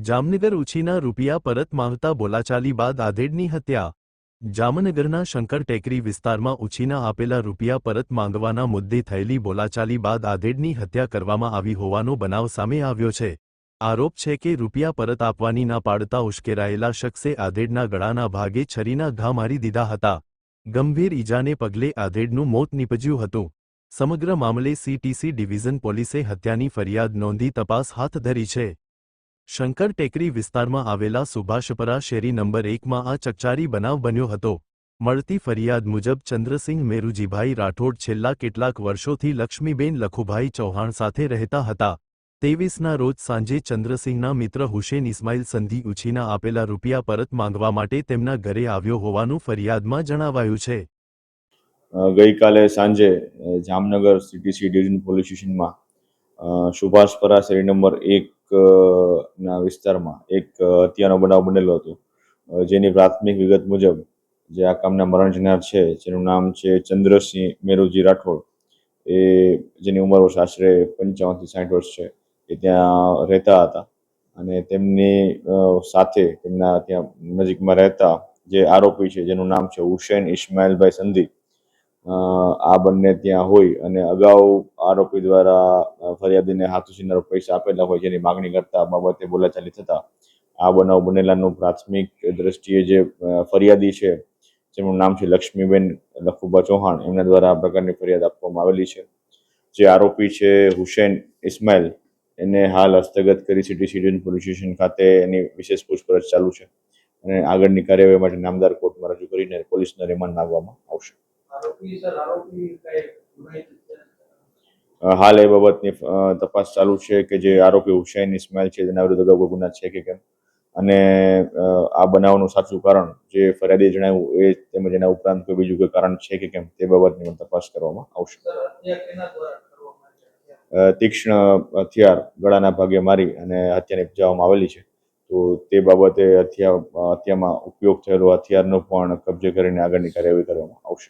જામનગર ઉછીના રૂપિયા પરત માંગતા બોલાચાલી બાદ આધેડની હત્યા. જામનગરના શંકર ટેકરી વિસ્તારમાં ઉછીના આપેલા રૂપિયા પરત માંગવાના મુદ્દે થયેલી બોલાચાલી બાદ આધેડની હત્યા કરવામાં આવી હોવાનો બનાવ સામે આવ્યો છે. આરોપ છે કે રૂપિયા પરત આપવાની ના પાડતા ઉશ્કેરાયેલા શખ્સે આધેડના ગળાના ભાગે છરીના ઘા મારી દીધા હતા. ગંભીર ઈજાને પગલે આધેડનું મોત નીપજ્યું હતું. સમગ્ર મામલે સીટીસી ડિવિઝન પોલીસે હત્યાની ફરિયાદ નોંધી તપાસ હાથ ધરી છે. શંકર ટેકરી વિસ્તારમાં આવેલા સુભાષપરા શેરી નંબર 1માં આ ચકચારી બનાવ બન્યો હતો. મળતી ફરિયાદ મુજબ ચંદ્રસિંહ મેરુજીભાઈ રાઠોડ છેલ્લા કેટલાક વર્ષોથી લક્ષ્મીબેન લખુભાઈ ચૌહાણ સાથે રહેતા હતા. 23ના રોજ સાંજે ચંદ્રસિંહના મિત્ર હુસેન ઇસ્માઇલ સંધી ઉછીના આપેલા રૂપિયા પરત માંગવા માટે તેમના ઘરે આવ્યો હોવાનું ફરિયાદમાં જણાવાયું છે. ગઈકાલે સાંજે જામનગર સીટીસી ડિવિઝન પોલીસ સ્ટેશનમાં સુભાષપરા શેરી નંબર 1 ના વિસ્તારમાં એક હત્યાનો બનાવ બનેલો હતો. જેની પ્રાથમિક વિગત મુજબ જે આ કામના મરણ જનાર છે, જેનું નામ છે ચંદ્રસિંહ મેરુજી રાઠોડ, એ જેની ઉંમર આશરે 55 થી 60 વર્ષ છે, એ ત્યાં રહેતા હતા. અને તેમની સાથે તેમના ત્યાં નજીકમાં રહેતા જે આરોપી છે, જેનું નામ છે હુસેન ઇસ્માઇલભાઈ સંધી, આ બંને ત્યાં હોય અને અગાઉ આરોપી દ્વારા ફરિયાદીને હાથ ઉછીના પૈસા આપેલા હોય, જેની માગણી કરતા બાબતે બોલાચાલી થતા આ બનાવ બનેલાનું પ્રાથમિક દ્રષ્ટિએ જે ફરિયાદી છે, જેનું નામ છે લક્ષ્મીબેન લખુભા ચૌહાણ, એમના દ્વારા આ પ્રકારની ફરિયાદ આપવામાં આવેલી છે. જે આરોપી છે હુસેન ઇસ્માઇલ, એને હાલ હસ્તગત કરી સીટીસી ડિવિઝન પોલીસ સ્ટેશન ખાતે એની વિશેષ પૂછપરછ ચાલુ છે અને આગળની કાર્યવાહી માટે નામદાર કોર્ટમાં રજૂ કરીને પોલીસને રિમાન્ડ માંગવામાં આવશે. હાલ એ બાબતની તપાસ ચાલુ છે કે જે આરોપી હુસૈન ઇસ્માઇલ છે, તેના વિરુદ્ધ અગાઉ કોઈ ગુના છે કે કેમ, અને આ બનાવનું સાચું કારણ જે ફરિયાદીએ જણાવ્યું એ તેમજ એના ઉપરાંત કોઈ બીજું કોઈ કારણ છે કે કેમ, તે બાબતની પણ તપાસ કરવામાં આવશે. તીક્ષ્ણ હથિયાર ગળાના ભાગે મારી અને હત્યા નિપજાવવામાં આવેલી છે. તો તે બાબતે હત્યામાં ઉપયોગ થયેલો હથિયારનો પણ કબજે કરીને આગળની કાર્યવાહી કરવામાં આવશે.